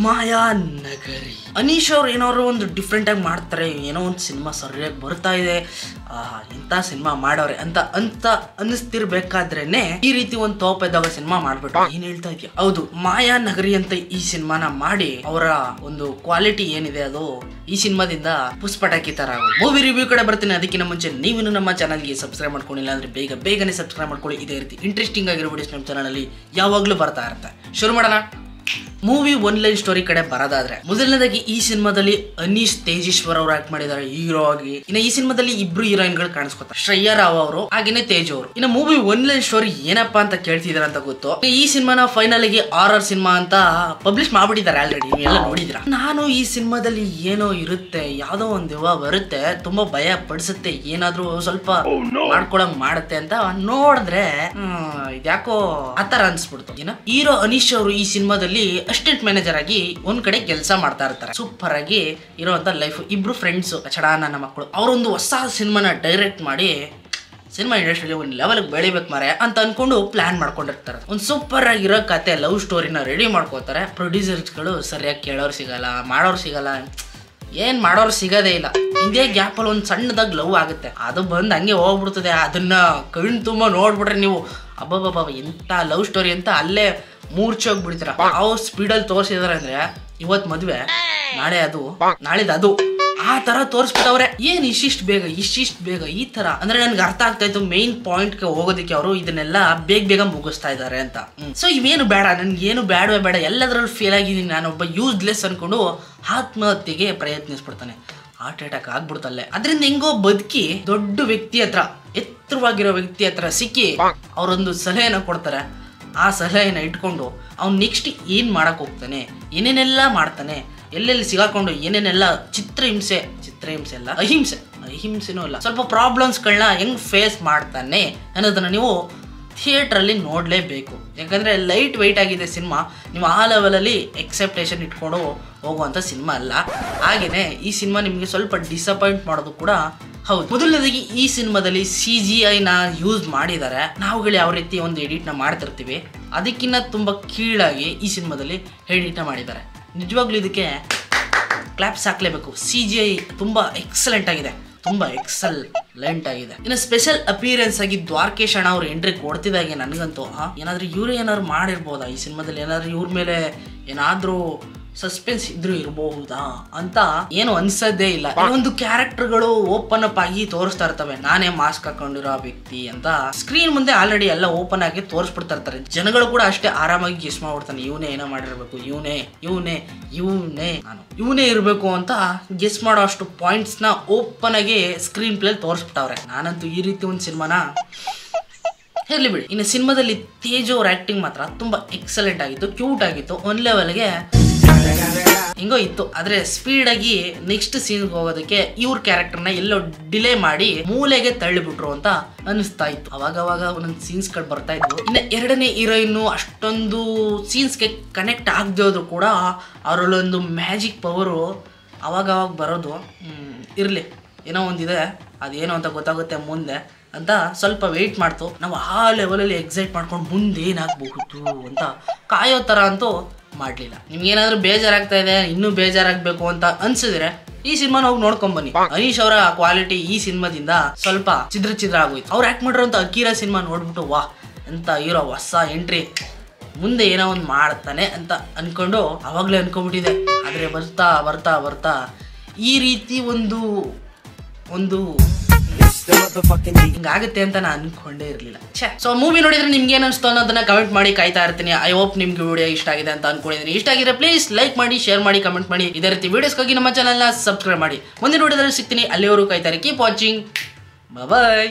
ಮಾಯಾ ನಗರಿ. ಅನೀಶ್ ಅವ್ರು ಏನಾದ್ರು ಒಂದು ಡಿಫ್ರೆಂಟ್ ಆಗಿ ಮಾಡ್ತಾರೆ, ಏನೋ ಒಂದು ಸಿನಿಮಾ ಸರಿಯಾಗಿ ಬರ್ತಾ ಇದೆ, ಇಂಥ ಸಿನಿಮಾ ಮಾಡವ್ರೆ ಅಂತ ಅನ್ನಿಸ್ತಿರ್ಬೇಕಾದ್ರೇನೆ ಈ ರೀತಿ ಒಂದು ತೋಪೆದಾಗ ಸಿನಿಮಾ ಮಾಡ್ಬಿಟ್ಟು ಏನ್ ಹೇಳ್ತಾ ಇದೆಯಾ? ಹೌದು, ಮಾಯಾ ನಗರಿ ಅಂತ ಈ ಸಿನಿಮಾನ ಮಾಡಿ ಅವರ ಒಂದು ಕ್ವಾಲಿಟಿ ಏನಿದೆ ಅದು ಈ ಸಿನಿಮಾದಿಂದ ಪುಷ್ಪಟಾಕಿ ತರ ಆಗೋದು. ಮೂವಿ ರಿವ್ಯೂ ಕಡೆ ಬರ್ತೀನಿ. ಅದಕ್ಕಿಂತ ಮುಂಚೆ ನೀವಿನ್ನು ನಮ್ಮ ಚಾನಲ್ಗೆ ಸಬ್ಸ್ಕ್ರೈಬ್ ಮಾಡ್ಕೊಂಡಿಲ್ಲ ಅಂದ್ರೆ ಬೇಗನೆ ಸಬ್ಸ್ಕ್ರೈಬ್ ಮಾಡ್ಕೊಳ್ಳಿ. ಇದೇ ರೀತಿ ಇಂಟ್ರೆಸ್ಟಿಂಗ್ ಆಗಿರೋ ವಿಡಿಯೋಸ್ ನಮ್ಮ ಚಾನಲ್ ಅಲ್ಲಿ ಯಾವಾಗ್ಲೂ ಬರ್ತಾ ಇರುತ್ತೆ. ಶುರು ಮಾಡೋಣ. ಮೂವಿ ಒನ್ ಲೈನ್ ಸ್ಟೋರಿ ಕಡೆ ಬರೋದಾದ್ರೆ, ಮೊದಲನೇದಾಗಿ ಈ ಸಿನಿಮಾದಲ್ಲಿ ಅನೀಶ್ ತೇಜೇಶ್ವರ್ ಅವರು ಆಕ್ಟ್ ಮಾಡಿದ್ದಾರೆ ಹೀರೋ ಆಗಿ. ಇನ್ನು ಈ ಸಿನಿಮಾದಲ್ಲಿ ಇಬ್ರು ಹೀರೋಯಿನ್ ಗಳು ಕಾಣಿಸ್ಕೊತಾರೆ, ಶ್ರೇಯಾ ರಾವ್ ಅವರು ಹಾಗೇನೆ ತೇಜ್ ಅವರು. ಇನ್ನು ಮೂವಿ ಒನ್ ಲೈನ್ ಸ್ಟೋರಿ ಏನಪ್ಪಾ ಅಂತ ಕೇಳ್ತಿದಾರ ಅಂತ ಗೊತ್ತು. ಈ ಸಿನಿಮಾನ ಫೈನಲ್ ಆಗಿ ಆರ್ ಸಿನಿಮಾ ಅಂತ ಪಬ್ಲಿಷ್ ಮಾಡ್ಬಿಟ್ಟಿದ್ದಾರೆ ಆಲ್ರೆಡಿ, ನೀವೆಲ್ಲ ನೋಡಿದ್ರ. ನಾನು ಈ ಸಿನಿಮಾದಲ್ಲಿ ಏನೋ ಇರುತ್ತೆ, ಯಾವ್ದೋ ಒಂದ್ ದೆವ್ವ ಬರುತ್ತೆ, ತುಂಬಾ ಭಯ ಪಡಿಸುತ್ತೆ, ಏನಾದ್ರೂ ಸ್ವಲ್ಪ ಮಾಡ್ಕೊಳಂಗ್ ಮಾಡುತ್ತೆ ಅಂತ ನೋಡಿದ್ರೆ ಇದ್ಯಾಕೋ ಆತರ ಅನ್ಸ್ಬಿಡ್ತು. ಏನ ಹೀರೋ ಅನೀಶ್ ಅವರು ಈ ಸಿನಿಮಾದಲ್ಲಿ ಅಸಿಸ್ಟೆಂಟ್ ಮ್ಯಾನೇಜರ್ ಆಗಿ ಒಂದ್ ಕಡೆ ಕೆಲಸ ಮಾಡ್ತಾ ಇರ್ತಾರೆ. ಸೂಪರ್ ಆಗಿ ಇರೋಂತ ಲೈಫ್. ಇಬ್ರು ಫ್ರೆಂಡ್ಸ್, ಚಡಾ ನನ್ನ ಮಕ್ಕಳು. ಅವರೊಂದು ಹೊಸ ಸಿನಿಮಾನ ಡೈರೆಕ್ಟ್ ಮಾಡಿ ಸಿನಿಮಾ ಇಂಡಸ್ಟ್ರಿಯಲ್ಲಿ ಒಂದು ಲೆವೆಲ್ ಬೆಳಿಬೇಕು ಮಾರೆ ಅಂತ ಅನ್ಕೊಂಡು ಪ್ಲಾನ್ ಮಾಡ್ಕೊಂಡಿರ್ತಾರೆ. ಒಂದು ಸೂಪರ್ ಆಗಿರೋ ಕತೆ, ಲವ್ ಸ್ಟೋರಿನ ರೆಡಿ ಮಾಡ್ಕೋತಾರೆ. ಪ್ರೊಡ್ಯೂಸರ್ಸ್ಗಳು ಸರಿಯಾಗಿ ಕೇಳೋರು ಸಿಗಲ್ಲ, ಮಾಡೋರು ಸಿಗಲ್ಲ, ಏನ್ ಮಾಡೋರು ಸಿಗೋದೇ ಇಲ್ಲ. ಇದೇ ಗ್ಯಾಪ್ ಅಲ್ಲಿ ಒಂದು ಸಣ್ಣದಾಗ ಲವ್ ಆಗುತ್ತೆ, ಅದು ಬಂದು ಹಂಗೆ ಹೋಗ್ಬಿಡ್ತದೆ. ಅದನ್ನ ಕಣ್ಣು ತುಂಬಾ ನೋಡ್ಬಿಟ್ರೆ ನೀವು ಅಬ್ಬಬ್ಬ ಎಂತ ಲವ್ ಸ್ಟೋರಿ ಅಂತ ಅಲ್ಲೇ ಮೂರ್ಛೆ ಹೋಗ್ಬಿಡ್ತೀರ. ಯಾವ ಸ್ಪೀಡಲ್ಲಿ ತೋರಿಸಿದಾರೆ ಅಂದ್ರೆ ಇವತ್ ಮದ್ವೆ, ನಾಳೆದು ಅದು, ಆ ತರ ತೋರಿಸ್ಬಿಟ್ಟವ್ರೆ. ಏನ್ ಇಷ್ಟಿಷ್ಟು ಬೇಗ ಈ ತರ ಅಂದ್ರೆ ನನ್ಗೆ ಅರ್ಥ ಆಗ್ತಾ ಇತ್ತು ಮೇನ್ ಪಾಯಿಂಟ್ ಗೆ ಹೋಗೋದಕ್ಕೆ ಅವರು ಇದನ್ನೆಲ್ಲ ಬೇಗ ಮುಗಿಸ್ತಾ ಇದಾರೆ ಅಂತ. ಸೊ ಇವೇನು ಬೇಡ, ನನ್ಗೆ ಏನು ಬೇಡ, ಎಲ್ಲದ್ರಲ್ಲಿ ಫೇಲ್ ಆಗಿದ್ದೀನಿ, ನಾನೊಬ್ಬ ಯೂಸ್ಲೆಸ್ ಅನ್ಕೊಂಡು ಆತ್ಮಹತ್ಯೆಗೆ ಪ್ರಯತ್ನಿಸ್ಬಿಡ್ತಾನೆ. Heart attack ಆಗ್ಬಿಡ್ತಲ್ಲೇ. ಅದರಿಂದ ಹೆಂಗೋ ಬದುಕಿ ದೊಡ್ಡ ವ್ಯಕ್ತಿ ಹತ್ರ, ಎತ್ತರವಾಗಿರೋ ವ್ಯಕ್ತಿ ಹತ್ರ ಸಿಕ್ಕಿ ಅವರೊಂದು ಸಲಹೆನ ಕೊಡ್ತಾರೆ. ಆ ಸಲಹೆನ ಇಟ್ಕೊಂಡು ಅವ್ನು ನೆಕ್ಸ್ಟ್ ಏನ್ ಮಾಡಕ್ ಹೋಗ್ತಾನೆ, ಏನೇನೆಲ್ಲ ಮಾಡ್ತಾನೆ, ಎಲ್ಲೆಲ್ಲಿ ಸಿಗಾಕೊಂಡು ಏನೇನೆಲ್ಲ ಚಿತ್ರಹಿಂಸೆ ಅಲ್ಲ, ಅಹಿಂಸೆನೂ ಅಲ್ಲ, ಸ್ವಲ್ಪ ಪ್ರಾಬ್ಲಮ್ಸ್ಗಳನ್ನ ಹೆಂಗ್ ಫೇಸ್ ಮಾಡ್ತಾನೆ ಅನ್ನೋದನ್ನ ನೀವು ಥಿಯೇಟರ್ ಅಲ್ಲಿ ನೋಡ್ಲೇಬೇಕು. ಯಾಕಂದ್ರೆ ಲೈಟ್ ವೆಯ್ಟ್ ಆಗಿದೆ ಸಿನಿಮಾ, ನೀವು ಆ ಲೆವೆಲಲ್ಲಿ ಎಕ್ಸೆಪ್ಟೇಷನ್ ಇಟ್ಕೊಂಡು ಹೋಗುವಂತ ಸಿನಿಮಾ ಅಲ್ಲ. ಹಾಗೇನೆ ಈ ಸಿನಿಮಾ ನಿಮ್ಗೆ ಸ್ವಲ್ಪ ಡಿಸಪಾಯಿಂಟ್ ಮಾಡೋದು ಕೂಡ ಹೌದು. ಮೊದಲನೇದಾಗಿ ಈ ಸಿನಿಮಾದಲ್ಲಿ CGI ನ ಯೂಸ್ ಮಾಡಿದ್ದಾರೆ. ನಾವುಗಳು ಯಾವ ರೀತಿ ಒಂದು ಎಡಿಟ್ ನ ಮಾಡ್ತಿರ್ತೀವಿ ಅದಕ್ಕಿಂತ ತುಂಬಾ ಕೀಳಾಗಿ ಈ ಸಿನಿಮಾದಲ್ಲಿ ಎಡಿಟ್ ನ ಮಾಡಿದ್ದಾರೆ. ನಿಜವಾಗ್ಲೂ ಇದಕ್ಕೆ ಕ್ಲಾಪ್ಸ್ ಹಾಕ್ಲೇಬೇಕು. CGI ತುಂಬಾ ಎಕ್ಸಲೆಂಟ್ ಆಗಿದೆ, ತುಂಬಾ ಎಕ್ಸಲೆಂಟ್ ಆಗಿದೆ. ಇನ್ನು ಸ್ಪೆಷಲ್ ಅಪಿಯರೆನ್ಸ್ ಆಗಿ ದ್ವಾರಕೇಶ್ ಅಣ್ಣ ಅವ್ರು ಎಂಟ್ರಿ ಕೊಡ್ತಿದ್ದಾಗೆ ನನಗಂತೂ ಏನಾದ್ರೂ ಏನಾದ್ರು ಮಾಡಿರ್ಬೋದಾ ಈ ಸಿನಿಮಾದಲ್ಲಿ, ಏನಾದ್ರೂ ಇವ್ರ ಮೇಲೆ ಏನಾದ್ರೂ ಸಸ್ಪೆನ್ಸ್ ಇದ್ರೂ ಇರಬಹುದಾ ಅಂತ ಏನು ಅನ್ಸದೇ ಇಲ್ಲ. ಒಂದು ಕ್ಯಾರೆಕ್ಟರ್ಗಳು ಓಪನ್ ಅಪ್ ಆಗಿ ತೋರಿಸ್ತಾ ಇರ್ತವೆ, ನಾನೇ ಮಾಸ್ಕ್ ಹಾಕೊಂಡಿರೋ ವ್ಯಕ್ತಿ ಅಂತ ಸ್ಕ್ರೀನ್ ಮುಂದೆ ಆಲ್ರೆಡಿ ಎಲ್ಲ ಓಪನ್ ಆಗಿ ತೋರಿಸ್ಬಿಡ್ತಾ ಇರ್ತಾರೆ. ಜನಗಳು ಕೂಡ ಅಷ್ಟೇ ಆರಾಮಾಗಿ ಗೆಸ್ ಮಾಡ್ಬಿಡ್ತಾನೆ, ಇವನೇ ಏನೋ ಮಾಡಿರ್ಬೇಕು, ಇವನೇ ಇರಬೇಕು ಅಂತ ಗೆಸ್ ಮಾಡೋ ಅಷ್ಟು ಪಾಯಿಂಟ್ಸ್ ನ ಓಪನ್ ಆಗಿ ಸ್ಕ್ರೀನ್ ಪ್ಲೇ ತೋರಿಸ್ಬಿಟ್ಟವ್ರೆ. ನಾನಂತೂ ಈ ರೀತಿ ಒಂದು ಸಿನಿಮಾನ ಇರ್ಲಿ ಬಿಡಿ. ಇನ್ನು ಸಿನಿಮಾದಲ್ಲಿ ತೇಜ್ ಅವ್ರ ಆಕ್ಟಿಂಗ್ ಮಾತ್ರ ತುಂಬಾ ಎಕ್ಸಲೆಂಟ್ ಆಗಿತ್ತು, ಕ್ಯೂಟ್ ಆಗಿತ್ತು, ಒಂದ್ ಲೆವೆಲ್ಗೆ ಹಿಂಗೋ ಇತ್ತು. ಆದ್ರೆ ಸ್ಪೀಡ್ ಆಗಿ ನೆಕ್ಸ್ಟ್ ಸೀನ್ ಹೋಗೋದಕ್ಕೆ ಇವ್ರ ಕ್ಯಾರೆಕ್ಟರ್ನ ಎಲ್ಲೋ ಡಿಲೇ ಮಾಡಿ ಮೂಲೆಗೆ ತಳ್ಳಿಬಿಟ್ರು ಅಂತ ಅನಿಸ್ತಾ ಇತ್ತು. ಅವಾಗವಾಗ ಒಂದೊಂದು ಸೀನ್ಸ್ ಗಳು ಬರ್ತಾ ಇದ್ವು. ಇನ್ನು ಎರಡನೇ ಹೀರೋಯಿನ್ ಅಷ್ಟೊಂದು ಸೀನ್ಸ್ಗೆ ಕನೆಕ್ಟ್ ಆಗದೆ ಹೋದ್ರು ಕೂಡ ಅವರಲ್ಲೊಂದು ಮ್ಯಾಜಿಕ್ ಪವರು ಅವಾಗವಾಗ ಬರೋದು. ಇರ್ಲಿ, ಏನೋ ಒಂದಿದೆ, ಅದೇನೋ ಅಂತ ಗೊತ್ತಾಗುತ್ತೆ ಮುಂದೆ ಅಂತ ಸ್ವಲ್ಪ ವೆಯ್ಟ್ ಮಾಡ್ತು. ನಾವು ಆ ಲೆವೆಲಲ್ಲಿ ಎಕ್ಸೈಟ್ ಮಾಡ್ಕೊಂಡು ಮುಂದೆ ಏನಾಗಬಹುದು ಅಂತ ಕಾಯೋ ತರ ಅಂತೂ ಮಾಡ್ಲಿಲ್ಲ. ನಿಮ್ಗೆ ಏನಾದ್ರೂ ಬೇಜಾರಾಗ್ತಾ ಇದೆ, ಇನ್ನೂ ಬೇಜಾರಾಗ್ಬೇಕು ಅಂತ ಅನ್ಸಿದ್ರೆ ಈ ಸಿನಿಮಾನ ಹೋಗಿ ನೋಡ್ಕೊಂಡ್ ಬನ್ನಿ. ಅನೀಶ್ ಅವರ ಕ್ವಾಲಿಟಿ ಈ ಸಿನಿಮಾದಿಂದ ಸ್ವಲ್ಪ ಚಿದ್ರ ಆಗೋಯ್ತು. ಅವ್ರು ಆಕ್ಟ್ ಮಾಡಿರೋಂಥ ಅಕೀರಾ ಸಿನಿಮಾ ನೋಡ್ಬಿಟ್ಟು ವಾ ಅಂತ ಹೀರೋ ಹೊಸ ಎಂಟ್ರಿ, ಮುಂದೆ ಏನೋ ಒಂದು ಮಾಡ್ತಾನೆ ಅಂತ ಅನ್ಕೊಂಡು ಅವಾಗ್ಲೇ ಅನ್ಕೊಂಡ್ಬಿಟ್ಟಿದೆ. ಆದ್ರೆ ಬರ್ತಾ ಈ ರೀತಿ ಒಂದು ಹಿಂಗಾಗುತ್ತೆ ಅಂತ ನಾನು ಅನ್ಕೊಂಡೇ ಇರ್ಲಿಲ್ಲ. ಸೊ ಮೂವಿ ನೋಡಿದ್ರೆ ನಿಮ್ಗೆ ಏನ್ ಅನ್ಸ್ತು ಅನ್ನೋದನ್ನ ಕಮೆಂಟ್ ಮಾಡಿ ಕಾಯ್ತಾ ಇರ್ತೀನಿ. ಐ ಹೋಪ್ ನಿಮ್ಗೆ ವಿಡಿಯೋ ಇಷ್ಟ ಆಗಿದೆ ಅಂತ ಅನ್ಕೊಂಡಿದ್ದೀನಿ. ಇಷ್ಟ ಆಗಿದ್ರೆ ಪ್ಲೀಸ್ ಲೈಕ್ ಮಾಡಿ, ಶೇರ್ ಮಾಡಿ, ಕಮೆಂಟ್ ಮಾಡಿ. ಇದೇ ರೀತಿ ವಿಡಿಯೋಸ್ಗಾಗಿ ನಮ್ಮ ಚಾನಲ್ನ ಸಬ್ಸ್ಕ್ರೈಬ್ ಮಾಡಿ. ಮುಂದಿನ ವಿಡಿಯೋದಲ್ಲಿ ಸಿಗ್ತೀನಿ. ಅಲ್ಲಿವರೆಗೂ ಕಾಯ್ತಾರೆ. Keep watching. ಬಾಯ್.